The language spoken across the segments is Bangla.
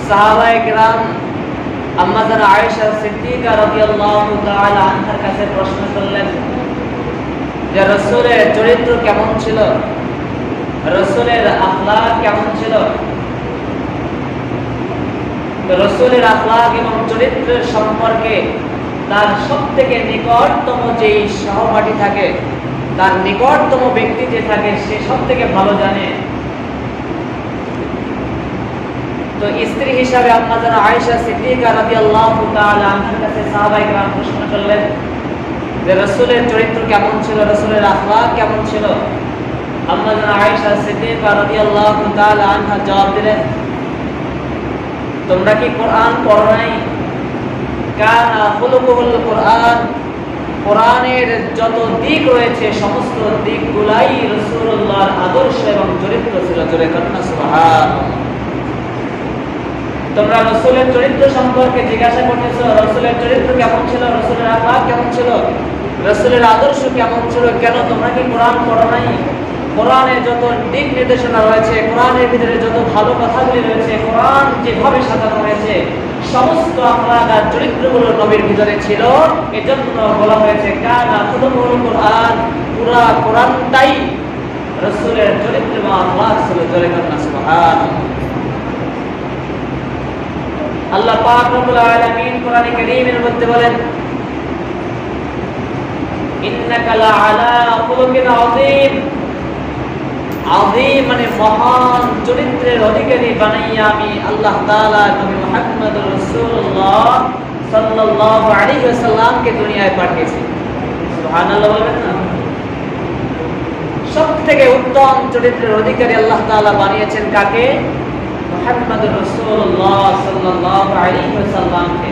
সাহাবায়ে কেরাম আম্মা জানা আয়েশা সিদ্দিকা রাদিয়াল্লাহু তাআলা আনহার কাছে প্রশ্ন করলেন যে রাসূলের চরিত্র কেমন ছিল, রাসূলের আখলাক কেমন ছিল। রাসূলের আখলাক এবং চরিত্রের সম্পর্কে তার সবথেকে নিকটতম যেই সহপাঠী থাকে, তার নিকটতম ব্যক্তি যে থাকে, সে সবথেকে ভালো জানে। তো স্ত্রী হিসাবে আম্মা জানা আয়েশা সিদ্দিকা রাদিয়াল্লাহু তাআলা আনহার কাছে সাহাবায়ে কেরাম প্রশ্ন করলেন যে রাসূলের চরিত্র কেমন ছিল, রাসূলের আখলাক কেমন ছিল। আম্মা জানা আয়েশা সিদ্দিকা রাদিয়াল্লাহু তাআলা আনহা জবাব দিলেন, তোমরা কি কোরআন পড়ো নাই? কানা খুলুকুল কোরআন, কোরআনের যত দিক রয়েছে সমস্ত দিকগুলাই রাসূলুল্লাহর আদর্শ এবং চরিত্র ছিল। জোরে কন্না সুবহানাল্লাহ। তোমরা রাসূলের চরিত্র সম্পর্কে জিজ্ঞাসা করতেছো, রাসূলের চরিত্র কেমন ছিল, রাসূলের আখলাক কেমন ছিল, রাসূলের আদর্শ কেমন ছিল, কেন তোমরা কি কোরআন পড়ো নাই? কোরআনে যত দিক নির্দেশনা রয়েছে, কোরআনের ভিতরে যত ভালো কথাগুলি রয়েছে, কোরআন যেভাবে সাজানো হয়েছে, সমস্ত আখলাক আর চরিত্রগুলো নবীর ভিতরে ছিল। এজন্য বলা হয়েছে কানা খুলুকুল কোরআন, পুরা কোরআনটাই রাসূলের চরিত্র বা আখলাক ছিল। জোরে কন্না সুবহানাল্লাহ। আল্লাহ পাক রব্বুল আলামিন কোরআনে কারীমের মধ্যে বলেন, ইন্নাকা লাআলা খুলুকিন আযীম। আযীম মানে মহান চরিত্রের অধিকারী বানাইয়া আমি আল্লাহ তাআলা নবী মুহাম্মদুর রাসূলুল্লাহ সাল্লাল্লাহু আলাইহি ওয়াসাল্লামকে দুনিয়ায় পাঠিয়েছি। সুবহানাল্লাহ বলবেন না? সবথেকে উত্তম চরিত্রের অধিকারী আল্লাহ তাআলা বানিয়েছেন কাকে? মুহাম্মদুর রাসূলুল্লাহ সাল্লাল্লাহু আলাইহি ওয়াসাল্লামকে।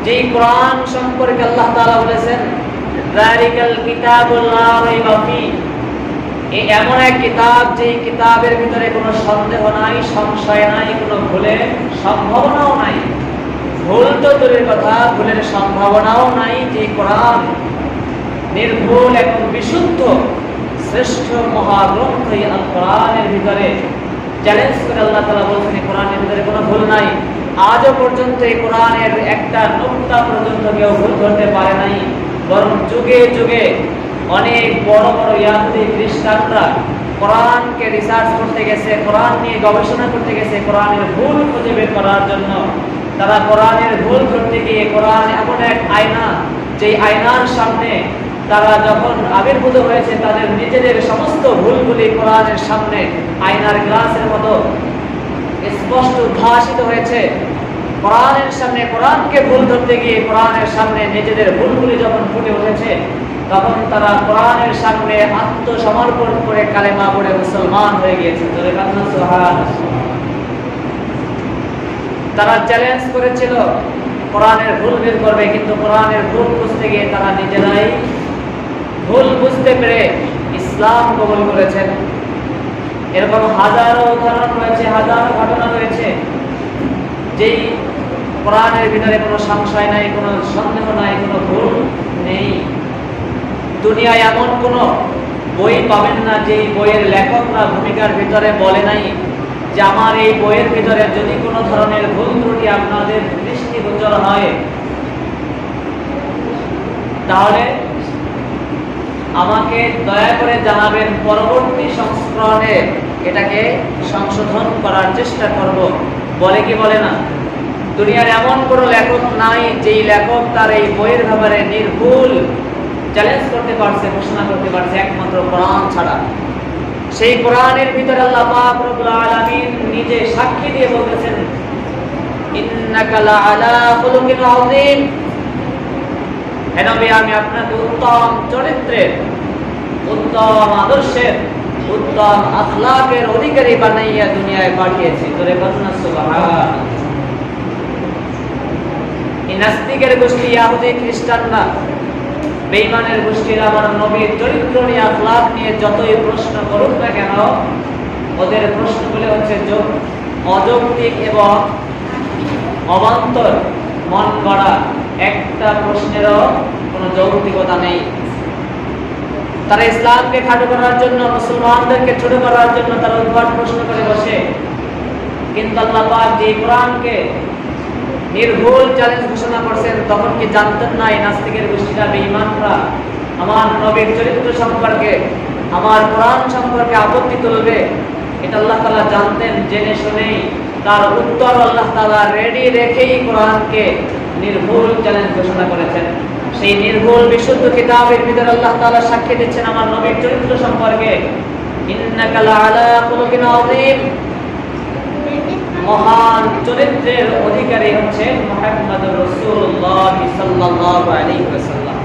যেই কোরআন সম্পর্কে আল্লাহ তাআলা বলেছেন, যালিকাল কিতাবুল লা রাইবা ফি, এই এমন এক কিতাব যেই কিতাবের ভিতরে কোনো সন্দেহ নাই, সংশয় নাই, কোনো ভুলের সম্ভাবনাও নাই। ভুল তো দূরের কথা, ভুলের সম্ভাবনাও নাই। যে কোরআন নির্ভুল এবং বিশুদ্ধ শ্রেষ্ঠ মহাগ্রন্থ এই আল কোরআনের ভিতরে চ্যালেঞ্জ করে আল্লাহ তাআলা বলছেন এই কোরআনের ভিতরে কোনো ভুল নাই। আজও পর্যন্ত এই কোরআনের একটা নুক্তা পর্যন্ত কেউ ভুল ধরতে পারে নাই, বরং যুগে যুগে অনেক বড় বড় ইহুদি খ্রিস্টানরা কোরআনকে রিসার্চ করতে গেছে, কোরআন নিয়ে গবেষণা করতে গেছে, কোরআনের ভুল খুঁজে বের করার জন্য। তারা কোরআনের ভুল ধরতে গিয়ে কোরআন এমন এক আয়না, যেই আয়নার সামনে তারা যখন আবির্ভূত হয়েছে, তাদের নিজেদের সমস্ত ভুলগুলি কোরআনের সামনে আয়নার গ্লাসের মতো স্পষ্ট উদ্ভাসিত হয়েছে। কোরআনের সামনে কোরআনকে ভুল ধরতে গিয়ে কোরআনের সামনে নিজেদের ভুলগুলি যখন ফুটে উঠেছে, তখন তারা কোরআনের সামনে আত্মসমর্পণ করে কালেমা পড়ে মুসলমান হয়ে গিয়েছে। তারা চ্যালেঞ্জ করেছিল কোরআনের ভুল বের করবে, কিন্তু কোরআনের ভুল বুঝতে গিয়ে তারা নিজেরাই ভুল বুঝতে পেরে ইসলাম কবুল করেছেন। এরকম হাজারো উদাহরণ রয়েছে, হাজারো ঘটনা রয়েছে, যেই কোরআনের ভিতরে কোনো সংশয় নাই, কোনো সন্দেহ নাই, কোনো ভুল নেই। দুনিয়ায় এমন কোনো বই পাবেন না যেই বইয়ের লেখকরা ভূমিকার ভিতরে বলে নাই যে আমার এই বইয়ের ভিতরে যদি কোনো ধরনের ভুল ত্রুটি আপনাদের দৃষ্টিগোচর হয়, তাহলে আমাকে দয়া করে জানাবেন, পরবর্তী সংস্করণে এটাকে সংশোধন করার চেষ্টা করব। বলে কি বলে না? দুনিয়ার এমন কোনো লেখক নাই যেই লেখক তার এই বইয়ের ব্যাপারে নির্ভুল চ্যালেঞ্জ করতে পারছে, ঘোষণা করতে পারছে, একমাত্র কোরআন ছাড়া। সেই কোরআনের ভিতরে আল্লাহ পাক রব্বুল আলামিন নিজে সাক্ষী দিয়ে বলতেছেন, ইন্নাকা লাআলা খুলুকিন আযীম। হে নবী, আমি আপনাকে উত্তম চরিত্রের, উত্তম আদর্শের, উত্তম আখলাকের অধিকারী বানাইয়া দুনিয়ায় পাঠিয়েছি। তোরে বলনা সুবহানাল্লাহ। এই নাস্তিকের গোষ্ঠী ইহুদি খ্রিস্টানরা, বেঈমানের গোষ্ঠীরা আমার নবীর চরিত্র নিয়ে, আখলাক নিয়ে যতই প্রশ্ন করুক না কেন, ওদের প্রশ্নগুলো হচ্ছে অযৌক্তিক এবং অবান্তর, মন গড়া। একটা প্রশ্নেরও কোনো যৌক্তিকতা নেই। তারা ইসলামকে খাটো করার জন্য, মুসলমানদেরকে ছোট করার জন্য তারা উদ্ভট প্রশ্ন করে বসে। কিন্তু আল্লাহ পাক যে কোরআনকে নির্ভুল চ্যালেঞ্জ ঘোষণা করছেন, তখন কি জানতেন না এই নাস্তিকের গোষ্ঠীরা, বেঈমানরা আমার নবীর চরিত্র সম্পর্কে, আমার কোরআন সম্পর্কে আপত্তি তুলবে? এটা আল্লাহ তাআলা জানতেন। জেনে শুনেই তার উত্তর আল্লাহ তাআলা রেডি রেখেই কোরআনকে নির্ভুল চ্যালেঞ্জ ঘোষণা করেছেন। সেই নির্ভুল বিশুদ্ধ কিতাবের ভিতরে আল্লাহ তাআলা সাক্ষী দিচ্ছেন আমার নবীর চরিত্র সম্পর্কে, ইন্নাকা লাআলা খুলুকিন আযীম, মহান চরিত্রের অধিকারী হচ্ছেন মুহাম্মদুর রাসূলুল্লাহ সাল্লাল্লাহু আলাইহি ওয়াসাল্লাম।